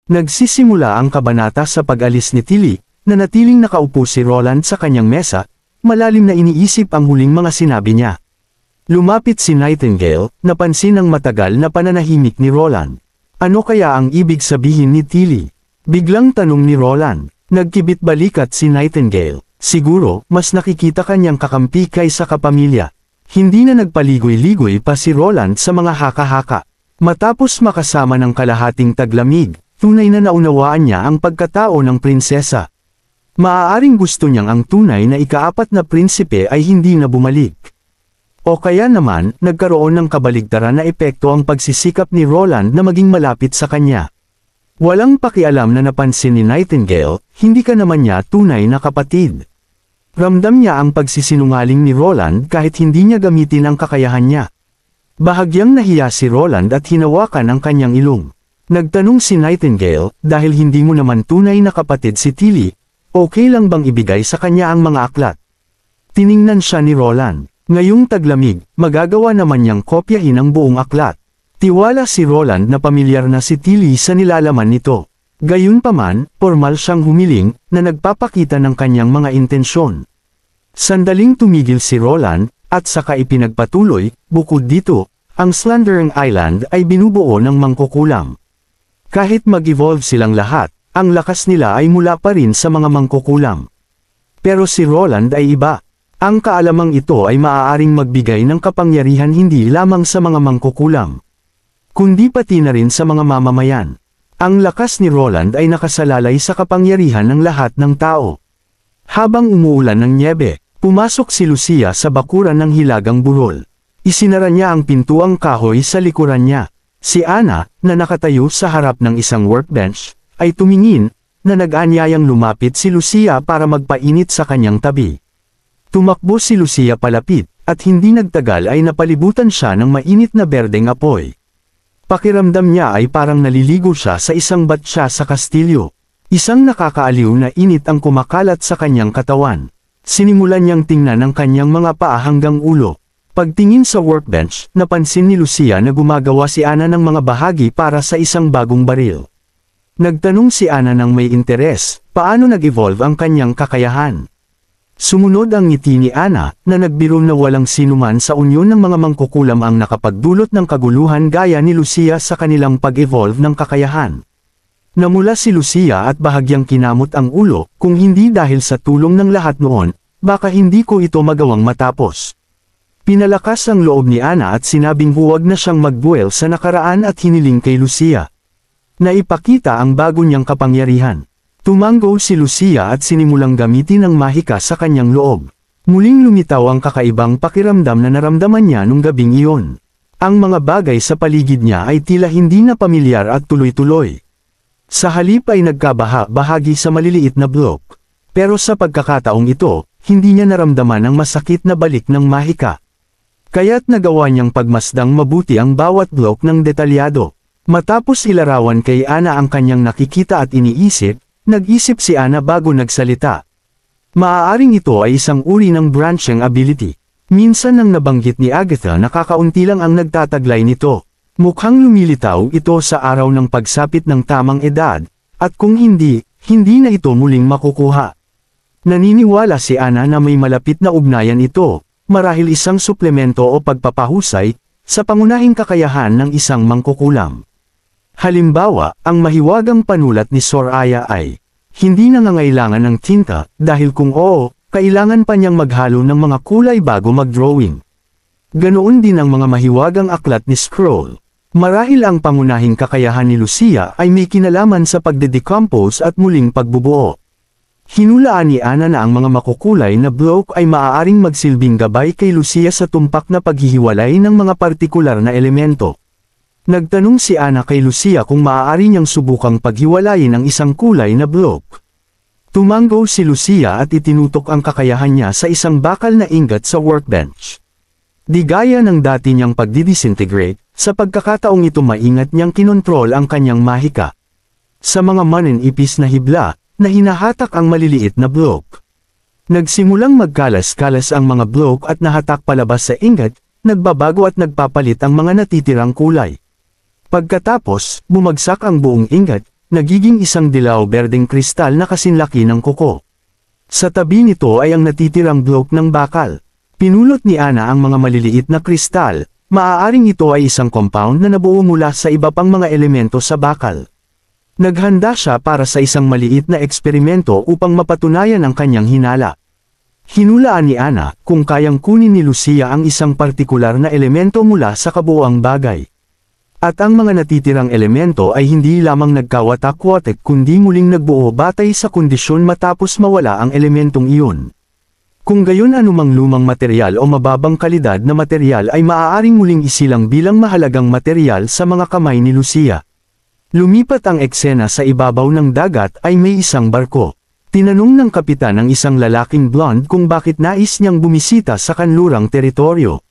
Nagsisimula ang kabanata sa pag-alis ni Tilly, na natiling nakaupo si Roland sa kanyang mesa, malalim na iniisip ang huling mga sinabi niya. Lumapit si Nightingale, napansin ang matagal na pananahimik ni Roland. Ano kaya ang ibig sabihin ni Tilly? Biglang tanong ni Roland. Nagkibit balikat si Nightingale. Siguro, mas nakikita kanyang kakampi kaysa kapamilya. Hindi na nagpaligoy-ligoy pa si Roland sa mga haka-haka. Matapos makasama ng kalahating taglamig, tunay na naunawaan niya ang pagkatao ng prinsesa. Maaaring gusto niyang ang tunay na ikaapat na prinsipe ay hindi na bumalik. O kaya naman, nagkaroon ng kabaligtaran na epekto ang pagsisikap ni Roland na maging malapit sa kanya. Walang pakialam na napansin ni Nightingale, hindi ka naman niya tunay na kapatid. Ramdam niya ang pagsisinungaling ni Roland kahit hindi niya gamitin ang kakayahan niya. Bahagyang nahiya si Roland at hinawakan ang kanyang ilong. Nagtanong si Nightingale, dahil hindi mo naman tunay na kapatid si Tilly, okay lang bang ibigay sa kanya ang mga aklat? Tiningnan siya ni Roland. Ngayong taglamig, magagawa naman niyang kopyahin ang buong aklat. Tiwala si Roland na pamilyar na si Tilly sa nilalaman nito. Gayunpaman, formal siyang humiling, na nagpapakita ng kanyang mga intensyon. Sandaling tumigil si Roland, at saka ipinagpatuloy, bukod dito, ang Slandering Island ay binubuo ng mangkukulam. Kahit mag-evolve silang lahat, ang lakas nila ay mula pa rin sa mga mangkukulam. Pero si Roland ay iba. Ang kaalamang ito ay maaaring magbigay ng kapangyarihan hindi lamang sa mga mangkukulam, kundi pati na rin sa mga mamamayan. Ang lakas ni Roland ay nakasalalay sa kapangyarihan ng lahat ng tao. Habang umuulan ng nyebe, pumasok si Lucia sa bakuran ng hilagang burol. Isinara niya ang pintuang kahoy sa likuran niya. Si Anna, na nakatayo sa harap ng isang workbench, ay tumingin, na nag-anyayang lumapit si Lucia para magpainit sa kanyang tabi. Tumakbo si Lucia palapit, at hindi nagtagal ay napalibutan siya ng mainit na berdeng apoy. Pakiramdam niya ay parang naliligo siya sa isang batya sa kastilyo. Isang nakakaaliw na init ang kumakalat sa kanyang katawan. Sinimulan niyang tingnan ang kanyang mga paa hanggang ulo. Pagtingin sa workbench, napansin ni Lucia na gumagawa si Anna ng mga bahagi para sa isang bagong baril. Nagtanong si Anna ng may interes, paano nag-evolve ang kanyang kakayahan. Sumunod ang ngiti ni Anna, na nagbiro na walang sinuman sa unyon ng mga mangkukulam ang nakapagdulot ng kaguluhan gaya ni Lucia sa kanilang pag-evolve ng kakayahan. Namula si Lucia at bahagyang kinamot ang ulo, kung hindi dahil sa tulong ng lahat noon, baka hindi ko ito magawang matapos. Pinalakas ang loob ni Anna at sinabing huwag na siyang magbuwel sa nakaraan at hiniling kay Lucia. Naipakita ang bago niyang kapangyarihan. Tumango si Lucia at sinimulang gamitin ang mahika sa kanyang loob. Muling lumitaw ang kakaibang pakiramdam na naramdaman niya nung gabing iyon. Ang mga bagay sa paligid niya ay tila hindi na pamilyar at tuloy-tuloy. Sa halip ay nagkabaha-bahagi sa maliliit na blok. Pero sa pagkakataong ito, hindi niya naramdaman ang masakit na balik ng mahika. Kaya't nagawa niyang pagmasdang mabuti ang bawat blok ng detalyado. Matapos ilarawan kay Anna ang kanyang nakikita at iniisip, nag-isip si Anna bago nagsalita. Maaaring ito ay isang uri ng branching ability. Minsan nang nabanggit ni Agatha na kakaunti lang ang nagtataglay nito. Mukhang lumilitaw ito sa araw ng pagsapit ng tamang edad, at kung hindi, hindi na ito muling makukuha. Naniniwala si Anna na may malapit na ugnayan ito, marahil isang suplemento o pagpapahusay, sa pangunahing kakayahan ng isang mangkukulam. Halimbawa, ang mahiwagang panulat ni Soraya ay, hindi nangangailangan ng tinta, dahil kung oo, kailangan pa niyang maghalo ng mga kulay bago mag-drawing. Ganoon din ang mga mahiwagang aklat ni Scroll. Marahil ang pangunahing kakayahan ni Lucia ay may kinalaman sa pagde-decompose at muling pagbubuo. Hinulaan ni Anna na ang mga makukulay na bloke ay maaaring magsilbing gabay kay Lucia sa tumpak na paghihiwalay ng mga partikular na elemento. Nagtanong si Anna kay Lucia kung maaari niyang subukang paghiwalayin ang isang kulay na bloke. Tumango si Lucia at itinutok ang kakayahan niya sa isang bakal na ingot sa workbench. Di gaya ng dati niyang pagdidisintegrate, sa pagkakataong ito maingat niyang kinontrol ang kanyang mahika. Sa mga maninipis na hibla, na hinahatak ang maliliit na bloke. Nagsimulang magkalas-kalas ang mga bloke at nahatak palabas sa ingot, nagbabago at nagpapalit ang mga natitirang kulay. Pagkatapos, bumagsak ang buong ingot, nagiging isang dilaw-berdeng kristal na kasinlaki ng kuko. Sa tabi nito ay ang natitirang bloke ng bakal. Pinulot ni Ana ang mga maliliit na kristal, maaaring ito ay isang compound na nabuo mula sa iba pang mga elemento sa bakal. Naghanda siya para sa isang maliit na eksperimento upang mapatunayan ang kanyang hinala. Hinulaan ni Ana kung kayang kunin ni Lucia ang isang partikular na elemento mula sa kabuuang bagay. At ang mga natitirang elemento ay hindi lamang nagkawatak-watak kundi muling nagbuo batay sa kondisyon matapos mawala ang elementong iyon. Kung gayon anumang lumang material o mababang kalidad na material ay maaaring muling isilang bilang mahalagang material sa mga kamay ni Lucia. Lumipat ang eksena sa ibabaw ng dagat ay may isang barko. Tinanong ng kapitan ang isang lalaking blonde kung bakit nais niyang bumisita sa kanlurang teritoryo.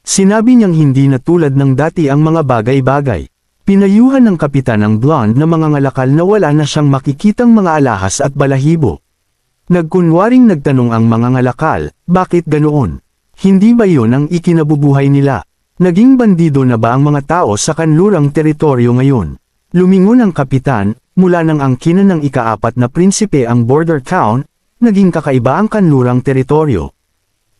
Sinabi niyang hindi na tulad ng dati ang mga bagay-bagay. Pinayuhan ng kapitan ang blonde na mga ngalakal na wala na siyang makikitang mga alahas at balahibo. Nagkunwaring nagtanong ang mga ngalakal, bakit ganoon? Hindi ba yun ang ikinabubuhay nila? Naging bandido na ba ang mga tao sa kanlurang teritoryo ngayon? Lumingon ang kapitan, mula nang angkinan ng ika-4 na prinsipe ang border town, naging kakaiba ang kanlurang teritoryo.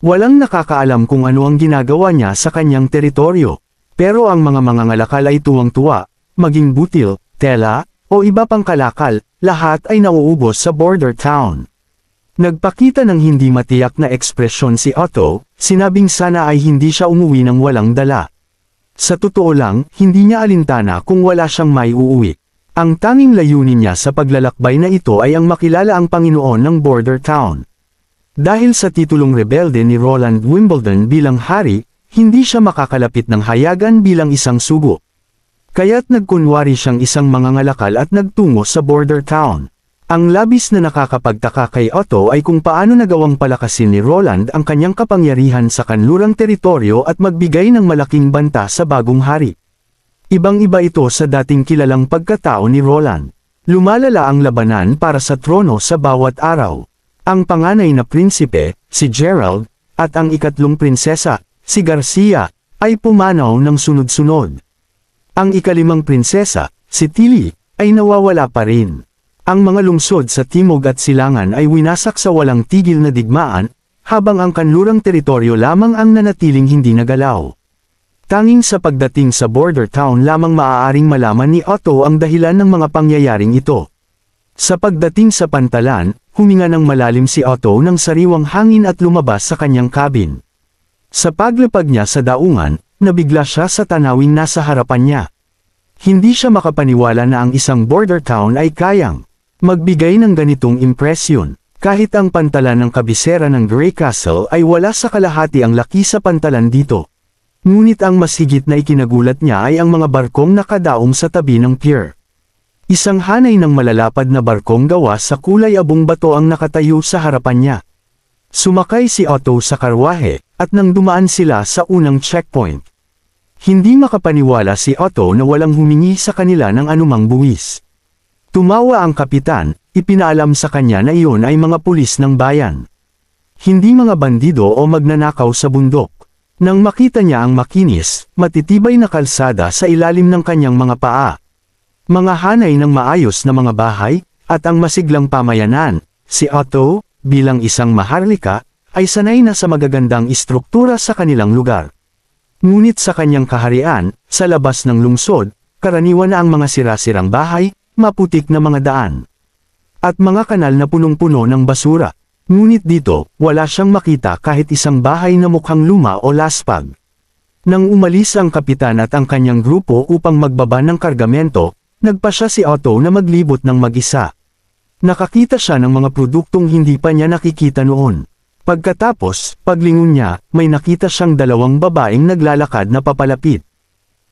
Walang nakakaalam kung ano ang ginagawa niya sa kanyang teritoryo. Pero ang mga mangangalakal ay tuwang-tuwa, maging butil, tela, o iba pang kalakal, lahat ay nauubos sa border town. Nagpakita ng hindi matiyak na ekspresyon si Otto, sinabing sana ay hindi siya umuwi ng walang dala. Sa totoo lang, hindi niya alintana kung wala siyang may uuwi. Ang tanging layunin niya sa paglalakbay na ito ay ang makilala ang Panginoon ng border town. Dahil sa titulong rebelde ni Roland Wimbledon bilang hari, hindi siya makakalapit ng hayagan bilang isang sugo. Kaya't nagkunwari siyang isang mangangalakal at nagtungo sa border town. Ang labis na nakakapagtaka kay Otto ay kung paano nagawang palakasin ni Roland ang kanyang kapangyarihan sa kanlurang teritoryo at magbigay ng malaking banta sa bagong hari. Ibang-iba ito sa dating kilalang pagkatao ni Roland. Lumalala ang labanan para sa trono sa bawat araw. Ang panganay na prinsipe, si Gerald, at ang ikatlong prinsesa, si Garcia, ay pumanaw ng sunod-sunod. Ang ikalimang prinsesa, si Tilly, ay nawawala pa rin. Ang mga lungsod sa timog at silangan ay winasak sa walang tigil na digmaan, habang ang kanlurang teritoryo lamang ang nanatiling hindi nagalaw. Tanging sa pagdating sa border town lamang maaaring malaman ni Otto ang dahilan ng mga pangyayaring ito. Sa pagdating sa pantalan, huminga ng malalim si Otto ng sariwang hangin at lumabas sa kanyang cabin. Sa paglapag niya sa daungan, nabigla siya sa tanawing nasa harapan niya. Hindi siya makapaniwala na ang isang border town ay kayang magbigay ng ganitong impresyon. Kahit ang pantalan ng kabisera ng Grey Castle ay wala sa kalahati ang laki sa pantalan dito. Ngunit ang mas higit na ikinagulat niya ay ang mga barkong nakadaong sa tabi ng pier. Isang hanay ng malalapad na barkong gawa sa kulay abong bato ang nakatayo sa harapan niya. Sumakay si Otto sa karwahe, at nang dumaan sila sa unang checkpoint. Hindi makapaniwala si Otto na walang humingi sa kanila ng anumang buwis. Tumawa ang kapitan, ipinaalam sa kanya na iyon ay mga pulis ng bayan. Hindi mga bandido o magnanakaw sa bundok. Nang makita niya ang makinis, matitibay na kalsada sa ilalim ng kanyang mga paa. Mga hanay ng maayos na mga bahay, at ang masiglang pamayanan, si Otto, bilang isang maharlika, ay sanay na sa magagandang istruktura sa kanilang lugar. Ngunit sa kanyang kaharian, sa labas ng lungsod, karaniwan na ang mga sira-sirang bahay, maputik na mga daan, at mga kanal na punong-puno ng basura. Ngunit dito, wala siyang makita kahit isang bahay na mukhang luma o laspag. Nang umalis ang kapitan at ang kanyang grupo upang magbaba ng kargamento, nagpasya si Otto na maglibot ng mag-isa. Nakakita siya ng mga produktong hindi pa niya nakikita noon. Pagkatapos, paglingon niya, may nakita siyang dalawang babaeng naglalakad na papalapit.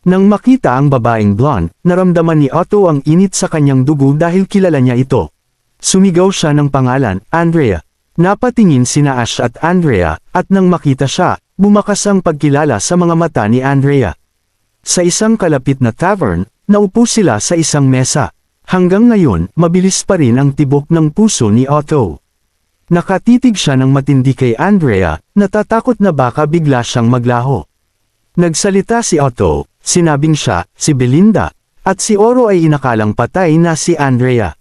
Nang makita ang babaeng blonde, naramdaman ni Otto ang init sa kanyang dugo dahil kilala niya ito. Sumigaw siya ng pangalan, Andrea. Napatingin sina Ash at Andrea, at nang makita siya, bumakas ang pagkilala sa mga mata ni Andrea. Sa isang kalapit na tavern, naupo sila sa isang mesa. Hanggang ngayon, mabilis pa rin ang tibok ng puso ni Otto. Nakatitig siya ng matindi kay Andrea, natatakot na baka bigla siyang maglaho. Nagsalita si Otto, sinabing siya, si Belinda, at si Oro ay inakalang patay na si Andrea.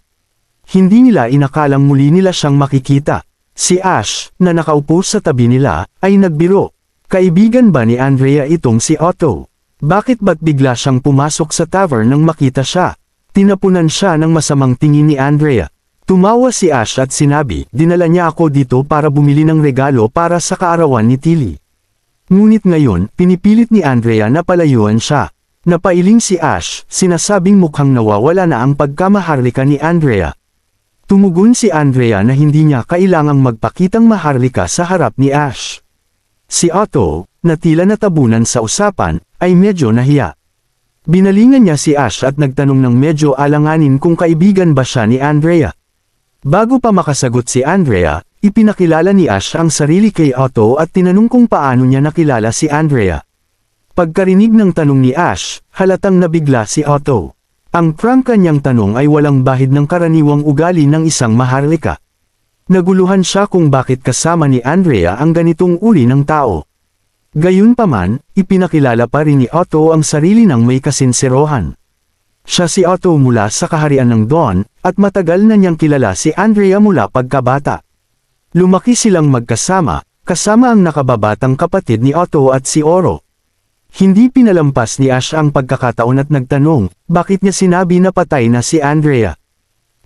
Hindi nila inakalang muli nila siyang makikita. Si Ash, na nakaupo sa tabi nila, ay nagbiro. Kaibigan ba ni Andrea itong si Otto? Bakit ba't bigla siyang pumasok sa tavern nang makita siya? Tinapunan siya ng masamang tingin ni Andrea. Tumawa si Ash at sinabi, dinala niya ako dito para bumili ng regalo para sa kaarawan ni Tilly. Ngunit ngayon, pinipilit ni Andrea na palayuan siya. Napailing si Ash, sinasabing mukhang nawawala na ang pagkamaharlika ni Andrea. Tumugon si Andrea na hindi niya kailangang magpakitang maharlika sa harap ni Ash. Si Otto, na tila natabunan sa usapan, ay medyo nahiya. Binalingan niya si Ash at nagtanong ng medyo alanganin kung kaibigan ba siya ni Andrea. Bago pa makasagot si Andrea, ipinakilala ni Ash ang sarili kay Otto at tinanong kung paano niya nakilala si Andrea. Pagkarinig ng tanong ni Ash, halatang nabigla si Otto. Ang prangka niyang tanong ay walang bahid ng karaniwang ugali ng isang maharlika. Naguluhan siya kung bakit kasama ni Andrea ang ganitong uri ng tao. Gayunpaman, ipinakilala pa rin ni Otto ang sarili ng may kasinserohan. Siya si Otto mula sa kaharian ng Dawn, at matagal na niyang kilala si Andrea mula pagkabata. Lumaki silang magkasama, kasama ang nakababatang kapatid ni Otto at si Oro. Hindi pinalampas ni Ash ang pagkakataon at nagtanong, bakit niya sinabi na patay na si Andrea.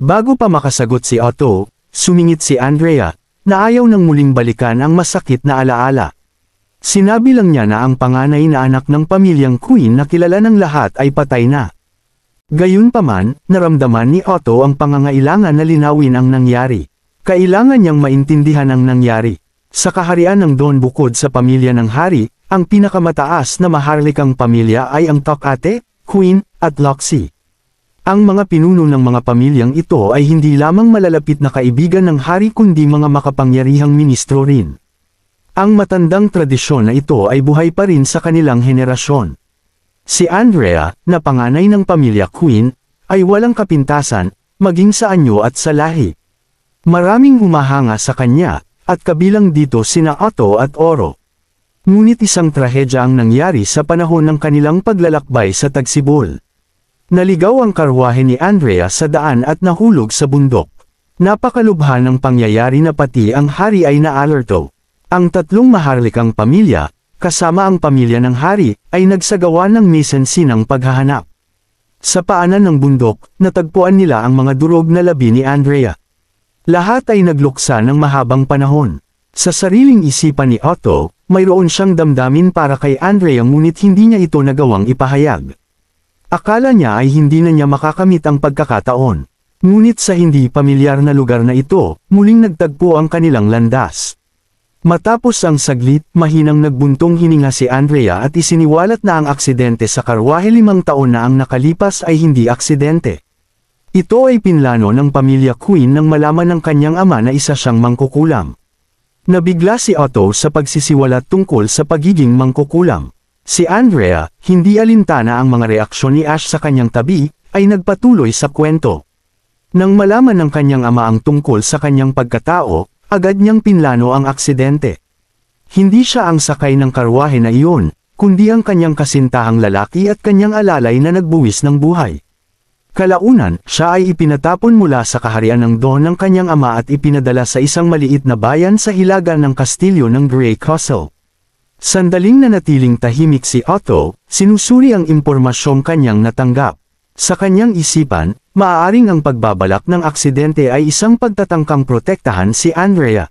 Bago pa makasagot si Otto, sumingit si Andrea, na ayaw nang muling balikan ang masakit na alaala. Sinabi lang niya na ang panganay na anak ng pamilyang Queen na kilala ng lahat ay patay na. Gayunpaman, naramdaman ni Otto ang pangangailangan na linawin ang nangyari. Kailangan niyang maintindihan ang nangyari. Sa kaharian ng Dawn bukod sa pamilya ng hari, ang pinakamataas na maharlikang pamilya ay ang Tok'ate, Queen, at Loxi. Ang mga pinuno ng mga pamilyang ito ay hindi lamang malalapit na kaibigan ng hari kundi mga makapangyarihang ministro rin. Ang matandang tradisyon na ito ay buhay pa rin sa kanilang henerasyon. Si Andrea, na panganay ng pamilya Queen, ay walang kapintasan, maging sa anyo at sa lahi. Maraming humahanga sa kanya, at kabilang dito sina Otto at Oro. Ngunit isang trahedya ang nangyari sa panahon ng kanilang paglalakbay sa Tagsibol. Naligaw ang karwahe ni Andrea sa daan at nahulog sa bundok. Napakalubha ng pangyayari na pati ang hari ay naalerto. Ang tatlong maharlikang pamilya, kasama ang pamilya ng hari, ay nagsagawa ng misensinang paghahanap. Sa paanan ng bundok, natagpuan nila ang mga durog na labi ni Andrea. Lahat ay nagluksa ng mahabang panahon. Sa sariling isipan ni Otto, mayroon siyang damdamin para kay Andrea ngunit hindi niya ito nagawang ipahayag. Akala niya ay hindi na niya makakamit ang pagkakataon. Ngunit sa hindi pamilyar na lugar na ito, muling nagtagpo ang kanilang landas. Matapos ang saglit, mahinang nagbuntong hininga si Andrea at isiniwalat na ang aksidente sa karwahe 5 taon na ang nakalipas ay hindi aksidente. Ito ay pinlano ng pamilya Queen nang malaman ng kanyang ama na isa siyang mangkukulam. Nabigla si Otto sa pagsisiwalat tungkol sa pagiging mangkukulam. Si Andrea, hindi alintana ang mga reaksyon ni Ash sa kanyang tabi, ay nagpatuloy sa kwento. Nang malaman ng kanyang ama ang tungkol sa kanyang pagkatao, agad niyang pinlano ang aksidente. Hindi siya ang sakay ng karwahe na iyon, kundi ang kanyang kasintahang lalaki at kanyang alalay na nagbuwis ng buhay. Kalaunan, siya ay ipinatapon mula sa kaharian ng Dawn ng kanyang ama at ipinadala sa isang maliit na bayan sa hilaga ng kastilyo ng Grey Castle. Sandaling nanatiling tahimik si Otto, sinusuri ang impormasyong kanyang natanggap. Sa kanyang isipan, maaaring ang pagbabalak ng aksidente ay isang pagtatangkang protektahan si Andrea.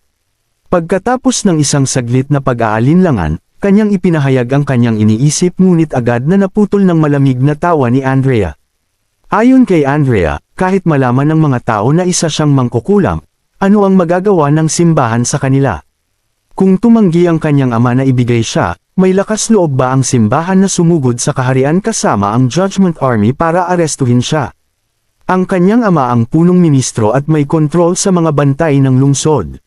Pagkatapos ng isang saglit na pag-aalinlangan, kanyang ipinahayag ang kanyang iniisip ngunit agad na naputol ng malamig na tawa ni Andrea. Ayon kay Andrea, kahit malaman ng mga tao na isa siyang mangkukulam, ano ang magagawa ng simbahan sa kanila? Kung tumanggi ang kanyang ama na ibigay siya, may lakas loob ba ang simbahan na sumugod sa kaharian kasama ang Judgment Army para arestuhin siya? Ang kanyang ama ang punong ministro at may kontrol sa mga bantay ng lungsod.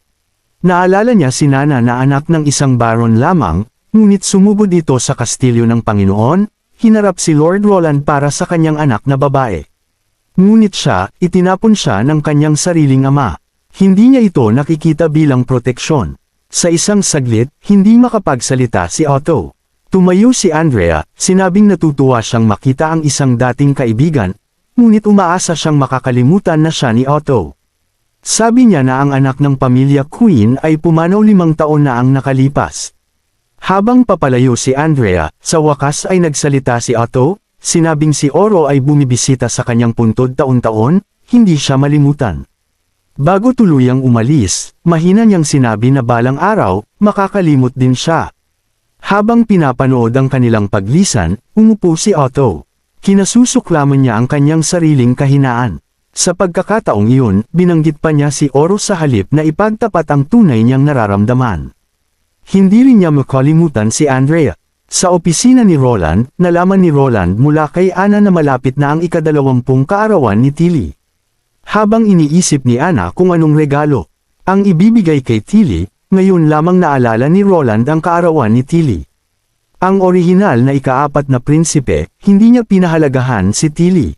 Naalala niya si Nana na anak ng isang baron lamang, ngunit sumugod dito sa kastilyo ng Panginoon, hinarap si Lord Roland para sa kanyang anak na babae. Ngunit siya, itinapon siya ng kanyang sariling ama. Hindi niya ito nakikita bilang proteksyon. Sa isang saglit, hindi makapagsalita si Otto. Tumayo si Andrea, sinabing natutuwa siyang makita ang isang dating kaibigan, ngunit umaasa siyang makakalimutan na siya ni Otto. Sabi niya na ang anak ng pamilya Queen ay pumanaw 5 taon na ang nakalipas. Habang papalayo si Andrea, sa wakas ay nagsalita si Otto, sinabing si Oro ay bumibisita sa kanyang puntod taon-taon, hindi siya malimutan. Bago tuluyang umalis, mahina niyang sinabi na balang araw, makakalimot din siya. Habang pinapanood ang kanilang paglisan, umupo si Otto. Kinasusuklaman niya ang kanyang sariling kahinaan. Sa pagkakataong iyon, binanggit pa niya si Oro sa halip na ipagtapat ang tunay niyang nararamdaman. Hindi rin niya makalimutan si Andrea. Sa opisina ni Roland, nalaman ni Roland mula kay Anna na malapit na ang ika-20 kaarawan ni Tilly. Habang iniisip ni Anna kung anong regalo ang ibibigay kay Tilly, ngayon lamang naalala ni Roland ang kaarawan ni Tilly. Ang orihinal na ika-4 na prinsipe, hindi niya pinahalagahan si Tilly.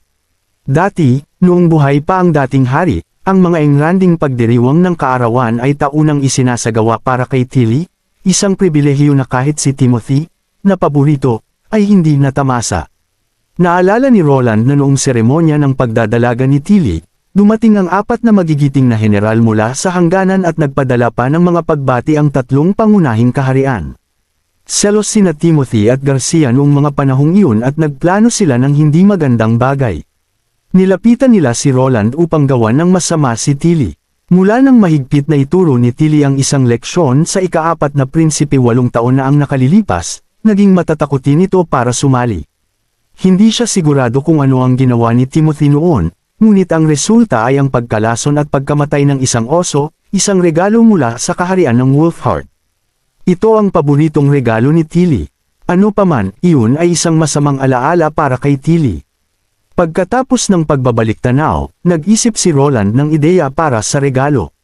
Dati, noong buhay pa ang dating hari, ang mga engranding pagdiriwang ng kaarawan ay taunang isinasagawa para kay Tilly, isang pribilehiyo na kahit si Timothy, na paborito, ay hindi natamasa. Naalala ni Roland na noong seremonya ng pagdadalaga ni Tilly, dumating ang 4 na magigiting na general mula sa hangganan at nagpadala pa ng mga pagbati ang 3 pangunahing kaharian. Selos sina Timothy at Garcia noong mga panahong iyon at nagplano sila ng hindi magandang bagay. Nilapitan nila si Roland upang gawan ng masama si Tilly. Mula nang mahigpit na ituro ni Tilly ang isang leksyon sa ika-4 na prinsipe 8 taon na ang nakalilipas, naging matatakutin ito para sumali. Hindi siya sigurado kung ano ang ginawa ni Timothy noon, ngunit ang resulta ay ang pagkalason at pagkamatay ng isang oso, isang regalo mula sa kaharian ng Wolfheart. Ito ang paboritong regalo ni Tilly. Ano paman, iyon ay isang masamang alaala para kay Tilly. Pagkatapos ng pagbabalik tanaw, nag-isip si Roland ng ideya para sa regalo.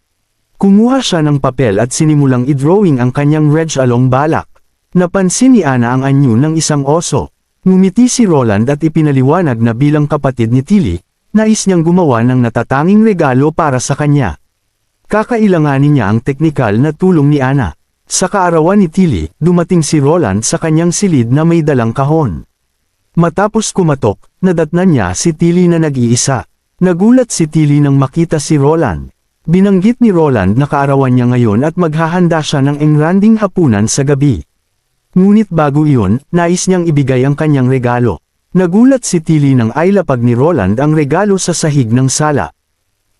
Kumuha siya ng papel at sinimulang i-drawing ang kanyang reg-along balak. Napansin ni Anna ang anyo ng isang oso. Ngumiti si Roland at ipinaliwanag na bilang kapatid ni Tilly, nais niyang gumawa ng natatanging regalo para sa kanya. Kakailanganin niya ang teknikal na tulong ni Anna. Sa kaarawan ni Tilly, dumating si Roland sa kanyang silid na may dalang kahon. Matapos kumatok, nadatnan niya si Tilly na nag-iisa. Nagulat si Tilly nang makita si Roland. Binanggit ni Roland na kaarawan niya ngayon at maghahanda siya ng engranding hapunan sa gabi. Ngunit bago iyon, nais niyang ibigay ang kanyang regalo. Nagulat si Tilly nang ailapag ni Roland ang regalo sa sahig ng sala.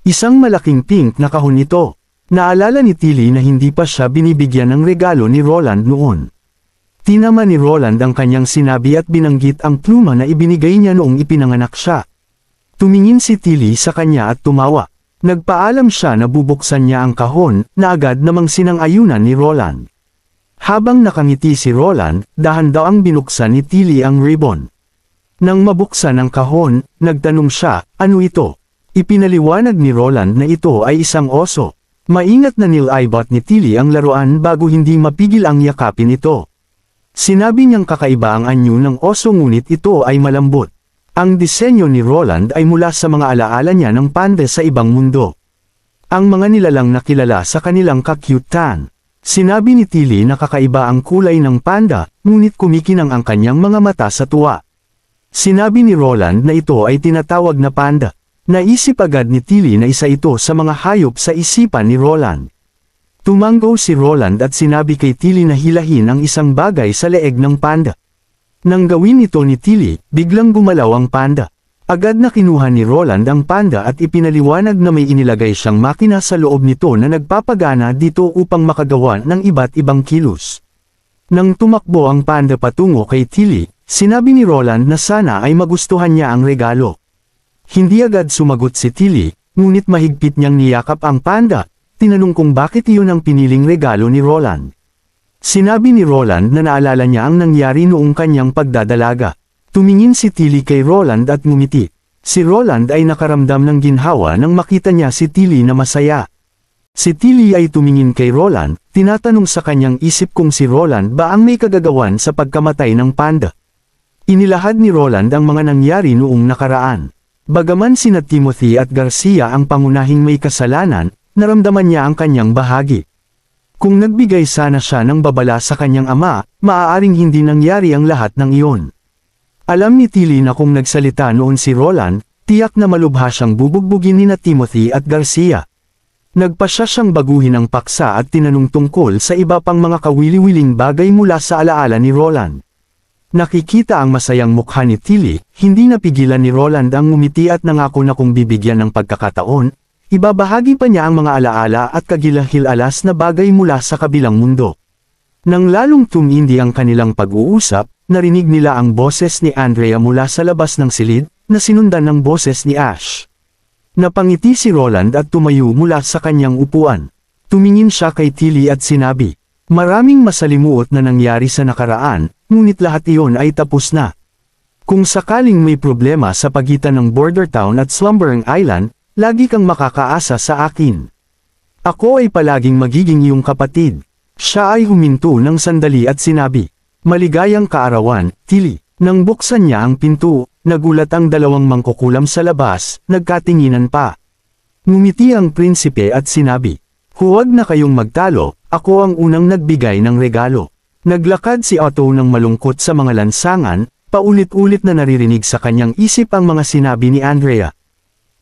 Isang malaking pink na kahon ito. Naalala ni Tilly na hindi pa siya binibigyan ng regalo ni Roland noon. Tinama ni Roland ang kanyang sinabi at binanggit ang pluma na ibinigay niya noong ipinanganak siya. Tumingin si Tilly sa kanya at tumawa. Nagpaalam siya na bubuksan niya ang kahon, na agad namang sinang-ayunan ni Roland. Habang nakangiti si Roland, dahan-daang binuksan ni Tilly ang ribbon. Nang mabuksan ang kahon, nagtanong siya, ano ito? Ipinaliwanag ni Roland na ito ay isang oso. Maingat na nilibot ni Tilly ang laruan bago hindi mapigil ang yakapin ito. Sinabi niyang kakaiba ang anyo ng oso ngunit ito ay malambot. Ang disenyo ni Roland ay mula sa mga alaala niya ng panda sa ibang mundo. Ang mga nilalang nakilala sa kanilang kakyutan. Sinabi ni Tilly na kakaiba ang kulay ng panda, ngunit kumikinang ang kanyang mga mata sa tuwa. Sinabi ni Roland na ito ay tinatawag na panda. Naisip agad ni Tilly na isa ito sa mga hayop sa isipan ni Roland. Tumanggo si Roland at sinabi kay Tilly na hilahin ang isang bagay sa leeg ng panda. Nang gawin ito ni Tilly, biglang gumalaw ang panda. Agad na kinuha ni Roland ang panda at ipinaliwanag na may inilagay siyang makina sa loob nito na nagpapagana dito upang makagawa ng iba't ibang kilos. Nang tumakbo ang panda patungo kay Tilly, sinabi ni Roland na sana ay magustuhan niya ang regalo. Hindi agad sumagot si Tilly, ngunit mahigpit niyang niyakap ang panda. Tinanong kung bakit iyon ang piniling regalo ni Roland. Sinabi ni Roland na naalala niya ang nangyari noong kanyang pagdadalaga. Tumingin si Tilly kay Roland at ngumiti. Si Roland ay nakaramdam ng ginhawa nang makita niya si Tilly na masaya. Si Tilly ay tumingin kay Roland, tinatanong sa kanyang isip kung si Roland ba ang may kagagawan sa pagkamatay ng panda. Inilahad ni Roland ang mga nangyari noong nakaraan. Bagaman sina Timothy at Garcia ang pangunahing may kasalanan, naramdaman niya ang kanyang bahagi. Kung nagbigay sana siya ng babala sa kanyang ama, maaaring hindi nangyari ang lahat ng iyon. Alam ni Tilly na kung nagsalita noon si Roland, tiyak na malubha siyang bubugbugin ni Timothy at Garcia. Nagpasya siyang baguhin ang paksa at tinanong tungkol sa iba pang mga kawili-wiling bagay mula sa alaala ni Roland. Nakikita ang masayang mukha ni Tilly, hindi napigilan ni Roland ang ngumiti at nangako na kung bibigyan ng pagkakataon, ibabahagi pa niya ang mga alaala at kagilahil-alas na bagay mula sa kabilang mundo. Nang lalong tumindi ang kanilang pag-uusap, narinig nila ang boses ni Andrea mula sa labas ng silid, na sinundan ng boses ni Ash. Napangiti si Roland at tumayo mula sa kanyang upuan. Tumingin siya kay Tilly at sinabi, "Maraming masalimuot na nangyari sa nakaraan, ngunit lahat iyon ay tapos na. Kung sakaling may problema sa pagitan ng Border Town at Slumbering Island, lagi kang makakaasa sa akin. Ako ay palaging magiging iyong kapatid." Siya ay huminto ng sandali at sinabi, "Maligayang kaarawan, Tilly." Nang buksan niya ang pinto, nagulat ang dalawang mangkukulam sa labas, nagkatinginan pa. Ngumiti ang prinsipe at sinabi, "Huwag na kayong magtalo, ako ang unang nagbigay ng regalo." Naglakad si Otto ng malungkot sa mga lansangan, paulit-ulit na naririnig sa kanyang isip ang mga sinabi ni Andrea.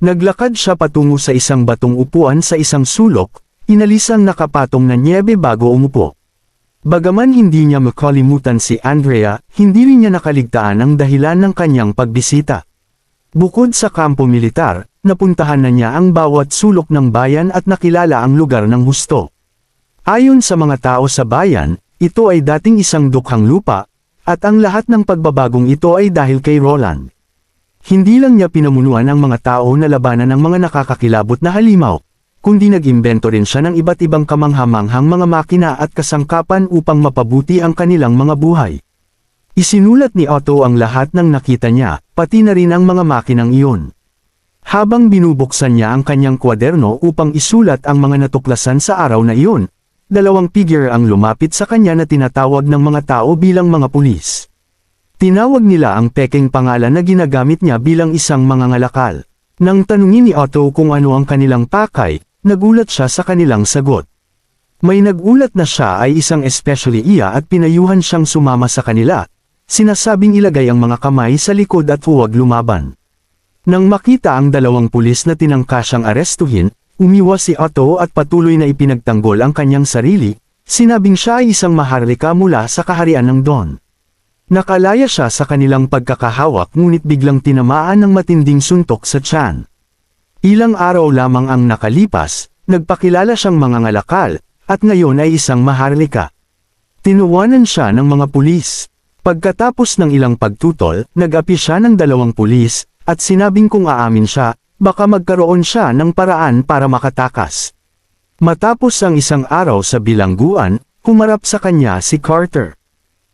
Naglakad siya patungo sa isang batong upuan sa isang sulok, inalis ang nakapatong na nyebe bago umupo. Bagaman hindi niya makalimutan si Andrea, hindi rin niya nakaligtaan ang dahilan ng kanyang pagbisita. Bukod sa kampo militar, napuntahan na niya ang bawat sulok ng bayan at nakilala ang lugar ng husto. Ayon sa mga tao sa bayan, ito ay dating isang dukhang lupa, at ang lahat ng pagbabagong ito ay dahil kay Roland. Hindi lang niya pinamunuan ang mga tao na labanan ng mga nakakakilabot na halimaw, kundi nag-imbento rin siya ng iba't ibang kamanghamanghang mga makina at kasangkapan upang mapabuti ang kanilang mga buhay. Isinulat ni Otto ang lahat ng nakita niya, pati na rin ang mga makinang iyon. Habang binubuksan niya ang kanyang kwaderno upang isulat ang mga natuklasan sa araw na iyon, dalawang figure ang lumapit sa kanya na tinatawag ng mga tao bilang mga pulis. Tinawag nila ang pekeng pangalan na ginagamit niya bilang isang mangangalakal. Nang tanungin ni Otto kung ano ang kanilang pakay, nagulat siya sa kanilang sagot. May nagulat na siya ay isang especially iya at pinayuhan siyang sumama sa kanila, sinasabing ilagay ang mga kamay sa likod at huwag lumaban. Nang makita ang dalawang pulis na tinangka siyang arestuhin, umiwas si Otto at patuloy na ipinagtanggol ang kanyang sarili, sinabing siya ay isang maharlika mula sa kaharian ng Don. Nakalaya siya sa kanilang pagkakahawak ngunit biglang tinamaan ng matinding suntok sa tiyan. Ilang araw lamang ang nakalipas, nagpakilala siyang mangangalakal, at ngayon ay isang maharlika. Tinuwanan siya ng mga pulis. Pagkatapos ng ilang pagtutol, nag-api siya ng dalawang pulis, at sinabing kung aamin siya, baka magkaroon siya ng paraan para makatakas. Matapos ang isang araw sa bilangguan, humarap sa kanya si Carter.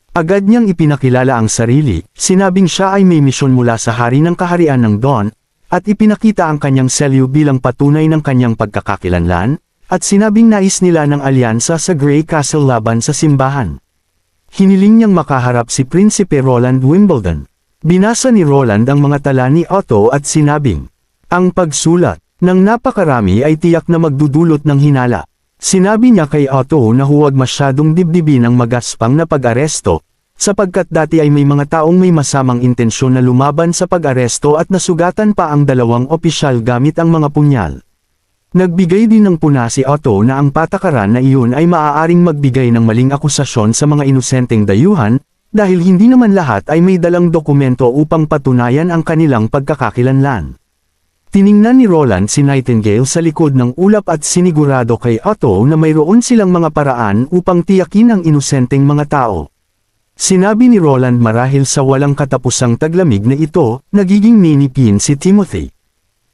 Agad niyang ipinakilala ang sarili, sinabing siya ay may misyon mula sa hari ng kaharian ng Don, at ipinakita ang kanyang selyo bilang patunay ng kanyang pagkakakilanlan, at sinabing nais nila ng alyansa sa Grey Castle laban sa simbahan. Hiniling niyang makaharap si Prinsipe Roland Wimbledon. Binasa ni Roland ang mga tala ni Otto at sinabing, ang pagsulat ng napakarami ay tiyak na magdudulot ng hinala. Sinabi niya kay Otto na huwag masyadong dibdibin ang magaspang na pag-aresto, sapagkat dati ay may mga taong may masamang intensyon na lumaban sa pag-aresto at nasugatan pa ang dalawang opisyal gamit ang mga punyal. Nagbigay din ng puna si Otto na ang patakaran na iyon ay maaaring magbigay ng maling akusasyon sa mga inosenteng dayuhan, dahil hindi naman lahat ay may dalang dokumento upang patunayan ang kanilang pagkakakilanlan. Tiningnan ni Roland si Nightingale sa likod ng ulap at sinigurado kay Otto na mayroon silang mga paraan upang tiyakin ang inosenteng mga tao. Sinabi ni Roland marahil sa walang katapusang taglamig na ito, nagiging ninipin si Timothy.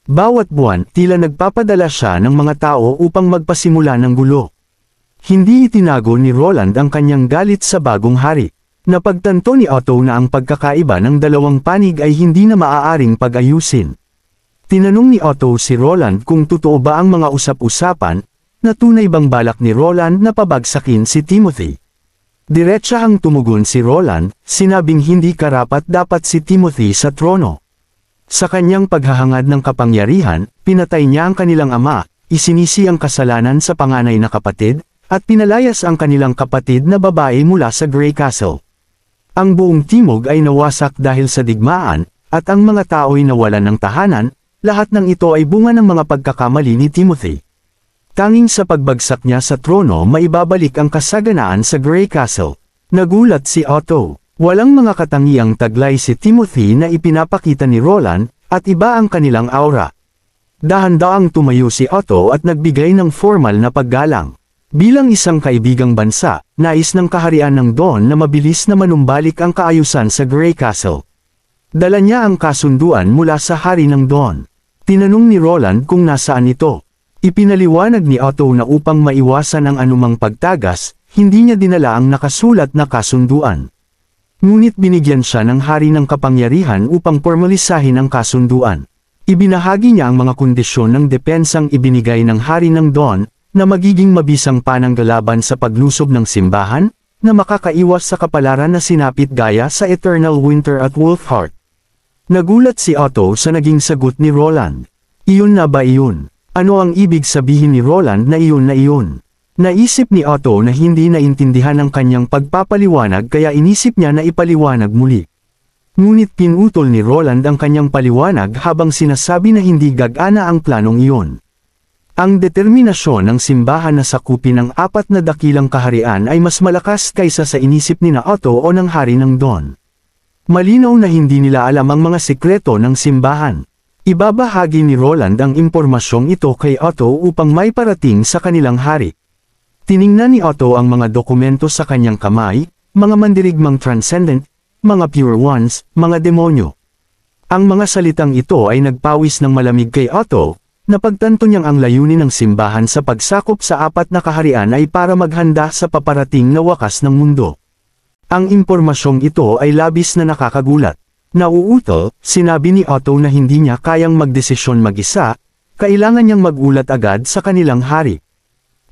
Bawat buwan, tila nagpapadala siya ng mga tao upang magpasimula ng gulo. Hindi itinago ni Roland ang kanyang galit sa bagong hari. Napagtanto ni Otto na ang pagkakaiba ng dalawang panig ay hindi na maaaring pag-ayusin. Tinanong ni Otto si Roland kung totoo ba ang mga usap-usapan, na tunay bang balak ni Roland na pabagsakin si Timothy. Diretsahang tumugon si Roland, sinabing hindi karapat-dapat si Timothy sa trono. Sa kanyang paghahangad ng kapangyarihan, pinatay niya ang kanilang ama, isinisi ang kasalanan sa panganay na kapatid, at pinalayas ang kanilang kapatid na babae mula sa Grey Castle. Ang buong timog ay nawasak dahil sa digmaan, at ang mga tao'y nawalan ng tahanan, lahat ng ito ay bunga ng mga pagkakamali ni Timothy. Tanging sa pagbagsak niya sa trono maibabalik ang kasaganaan sa Grey Castle. Nagulat si Otto. Walang mga katangiang taglay si Timothy na ipinapakita ni Roland, at iba ang kanilang aura. Dahan-daang tumayo si Otto at nagbigay ng formal na paggalang. Bilang isang kaibigang bansa, nais ng kaharian ng Dawn na mabilis na manumbalik ang kaayusan sa Grey Castle. Dala niya ang kasunduan mula sa hari ng Dawn. Tinanong ni Roland kung nasaan ito. Ipinaliwanag ni Otto na upang maiwasan ang anumang pagtagas, hindi niya dinala ang nakasulat na kasunduan. Ngunit binigyan siya ng hari ng kapangyarihan upang formalisahin ang kasunduan. Ibinahagi niya ang mga kondisyon ng depensang ibinigay ng hari ng Dawn, na magiging mabisang pananggalaban sa paglusob ng simbahan, na makakaiwas sa kapalaran na sinapit gaya sa Eternal Winter at Wolfheart. Nagulat si Otto sa naging sagot ni Roland. Iyon na ba iyon? Ano ang ibig sabihin ni Roland na iyon na iyon? Naisip ni Otto na hindi naintindihan ang kanyang pagpapaliwanag kaya inisip niya na ipaliwanag muli. Ngunit pinutol ni Roland ang kanyang paliwanag habang sinasabi na hindi gagana ang planong iyon. Ang determinasyon ng simbahan na sakupin ang 4 na dakilang kaharian ay mas malakas kaysa sa inisip ni na Otto o ng hari ng Dawn. Malinaw na hindi nila alam ang mga sikreto ng simbahan. Ibabahagi ni Roland ang impormasyong ito kay Otto upang may parating sa kanilang hari. Tiningnan ni Otto ang mga dokumento sa kanyang kamay, mga mandirigmang transcendent, mga pure ones, mga demonyo. Ang mga salitang ito ay nagpawis ng malamig kay Otto, napagtanto niyang ang layunin ng simbahan sa pagsakop sa 4 na kaharian ay para maghanda sa paparating na wakas ng mundo. Ang impormasyong ito ay labis na nakakagulat. Nauutal, sinabi ni Otto na hindi niya kayang magdesisyon mag-isa, kailangan niyang magulat agad sa kanilang hari.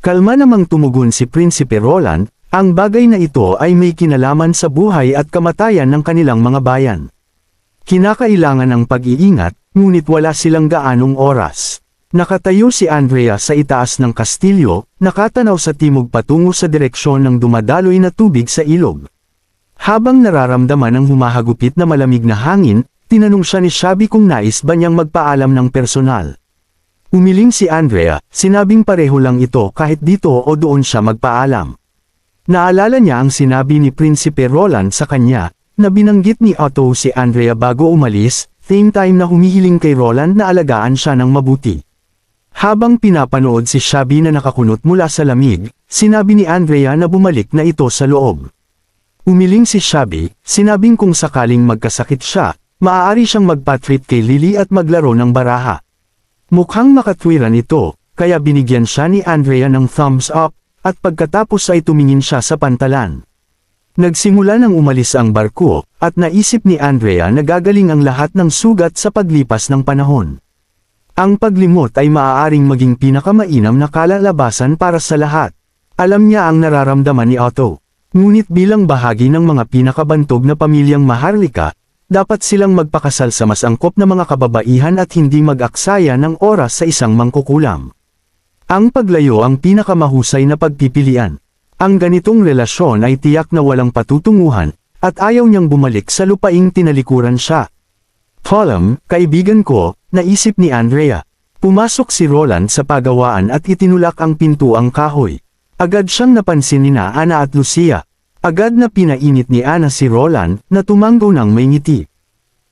Kalma namang tumugon si Prinsipe Roland, ang bagay na ito ay may kinalaman sa buhay at kamatayan ng kanilang mga bayan. Kinakailangan ng pag-iingat, ngunit wala silang gaanong oras. Nakatayo si Andrea sa itaas ng kastilyo, nakatanaw sa timog patungo sa direksyon ng dumadaloy na tubig sa ilog. Habang nararamdaman ang humahagupit na malamig na hangin, tinanong siya ni Shabby kung nais ba niyang magpaalam ng personal. Umiling si Andrea, sinabing pareho lang ito kahit dito o doon siya magpaalam. Naalala niya ang sinabi ni Prinsipe Roland sa kanya, na binanggit ni Otto si Andrea bago umalis, same time na humihiling kay Roland na alagaan siya ng mabuti. Habang pinapanood si Shabby na nakakunot mula sa lamig, sinabi ni Andrea na bumalik na ito sa loob. Umiling si Shabby, sinabing kung sakaling magkasakit siya, maaari siyang magpa-treat kay Lily at maglaro ng baraha. Mukhang makatwiran ito, kaya binigyan siya ni Andrea ng thumbs up, at pagkatapos ay tumingin siya sa pantalan. Nagsimula nang umalis ang barko, at naisip ni Andrea na gagaling ang lahat ng sugat sa paglipas ng panahon. Ang paglimot ay maaaring maging pinakamainam na kalalabasan para sa lahat. Alam niya ang nararamdaman ni Otto. Ngunit bilang bahagi ng mga pinakabantog na pamilyang Maharlika, dapat silang magpakasal sa mas angkop na mga kababaihan at hindi mag-aksaya ng oras sa isang mangkukulam. Ang paglayo ang pinakamahusay na pagpipilian. Ang ganitong relasyon ay tiyak na walang patutunguhan, at ayaw niyang bumalik sa lupaing tinalikuran siya. Colum, kaibigan ko, naisip ni Andrea. Pumasok si Roland sa pagawaan at itinulak ang pintuang kahoy. Agad siyang napansin ni Ana at Lucia. Agad na pinainit ni Ana si Roland, na tumanggo ng may ngiti.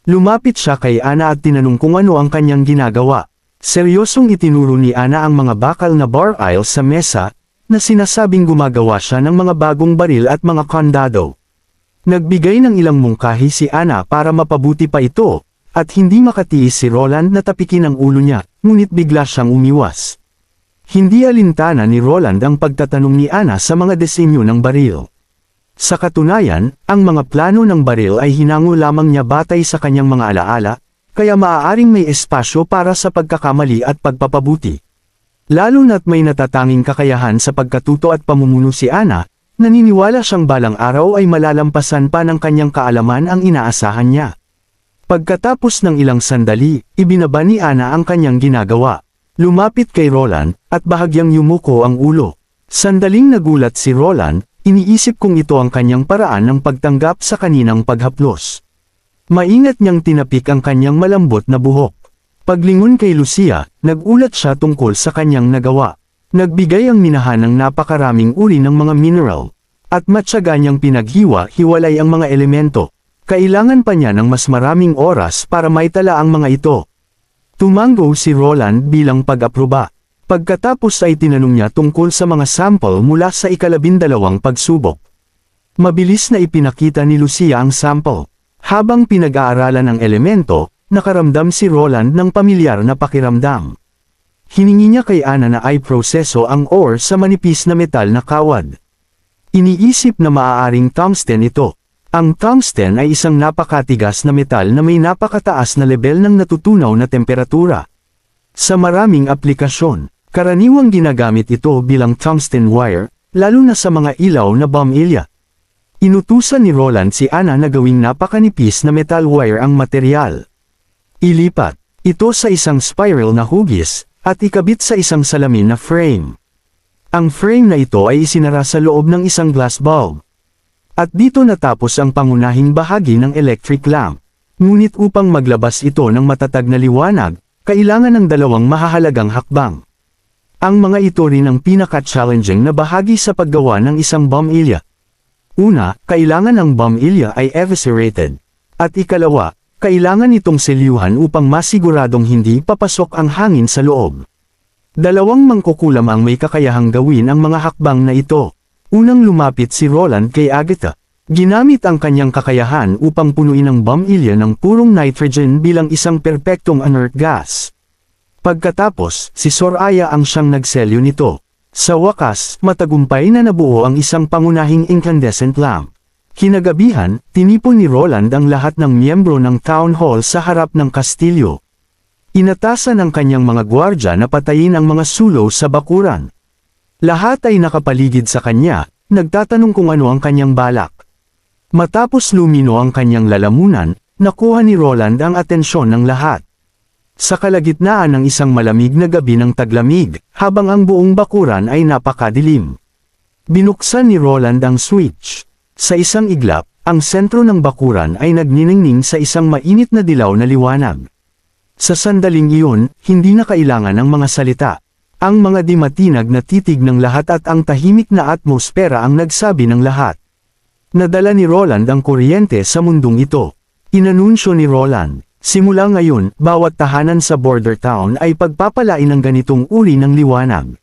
Lumapit siya kay Ana at tinanong kung ano ang kanyang ginagawa. Seryosong itinuro ni Ana ang mga bakal na bar aisle sa mesa, na sinasabing gumagawa siya ng mga bagong baril at mga kandado. Nagbigay ng ilang mungkahi si Ana para mapabuti pa ito, at hindi makatiis si Roland na tapikin ang ulo niya, ngunit bigla siyang umiwas. Hindi alintana ni Roland ang pagtatanong ni Ana sa mga disenyo ng baril. Sa katunayan, ang mga plano ng baril ay hinango lamang niya batay sa kanyang mga alaala, kaya maaaring may espasyo para sa pagkakamali at pagpapabuti. Lalo na't may natatanging kakayahan sa pagkatuto at pamumuno si Ana, naniniwala siyang balang araw ay malalampasan pa ng kanyang kaalaman ang inaasahan niya. Pagkatapos ng ilang sandali, ibinaba ni Ana ang kanyang ginagawa. Lumapit kay Roland, at bahagyang yumuko ang ulo. Sandaling nagulat si Roland, iniisip kung ito ang kanyang paraan ng pagtanggap sa kaninang paghaplos. Maingat niyang tinapik ang kanyang malambot na buhok. Paglingon kay Lucia, nagulat siya tungkol sa kanyang nagawa. Nagbigay ang minahan ng napakaraming uri ng mga mineral, at matyaga niyang pinaghiwa-hiwalay ang mga elemento. Kailangan pa niya ng mas maraming oras para maitala ang mga ito. Tumango si Roland bilang pag-aproba. Pagkatapos ay tinanong niya tungkol sa mga sample mula sa ika-12 pagsubok. Mabilis na ipinakita ni Lucia ang sample. Habang pinag-aaralan ang elemento, nakaramdam si Roland ng pamilyar na pakiramdam. Hiningi niya kay Anna na ay proseso ang ore sa manipis na metal na kawad. Iniisip na maaaring tungsten ito. Ang tungsten ay isang napakatigas na metal na may napakataas na level ng natutunaw na temperatura. Sa maraming aplikasyon, karaniwang ginagamit ito bilang tungsten wire, lalo na sa mga ilaw na bombilya. Inutusan ni Roland si Anna na gawing napakanipis na metal wire ang material. Ilipat ito sa isang spiral na hugis, at ikabit sa isang salamin na frame. Ang frame na ito ay isinara sa loob ng isang glass bulb. At dito natapos ang pangunahing bahagi ng electric lamp. Ngunit upang maglabas ito ng matatag na liwanag, kailangan ng dalawang mahahalagang hakbang. Ang mga ito rin ang pinaka-challenging na bahagi sa paggawa ng isang bombilya. Una, kailangan ang bombilya ay eviscerated. At ikalawa, kailangan itong selyuhan upang masiguradong hindi papasok ang hangin sa loob. Dalawang mangkukulam ang may kakayahang gawin ang mga hakbang na ito. Unang lumapit si Roland kay Agatha. Ginamit ang kanyang kakayahan upang punuin ang bombilya ng purong nitrogen bilang isang perpektong inert gas. Pagkatapos, si Soraya ang siyang nagselyo nito. Sa wakas, matagumpay na nabuo ang isang pangunahing incandescent lamp. Kinagabihan, tinipon ni Roland ang lahat ng miyembro ng town hall sa harap ng kastilyo. Inatasan ang kanyang mga gwardya na patayin ang mga sulo sa bakuran. Lahat ay nakapaligid sa kanya, nagtatanong kung ano ang kanyang balak. Matapos lumino ang kanyang lalamunan, nakuha ni Roland ang atensyon ng lahat. Sa kalagitnaan ng isang malamig na gabi ng taglamig, habang ang buong bakuran ay napakadilim. Binuksan ni Roland ang switch. Sa isang iglap, ang sentro ng bakuran ay nagniningning sa isang mainit na dilaw na liwanag. Sa sandaling iyon, hindi na kailangan ng mga salita. Ang mga dimatinag na titig ng lahat at ang tahimik na atmosfera ang nagsabi ng lahat. Nadala ni Roland ang kuryente sa mundong ito. Inanunsyo ni Roland, simula ngayon, bawat tahanan sa border town ay pagpapalain ng ganitong uri ng liwanag.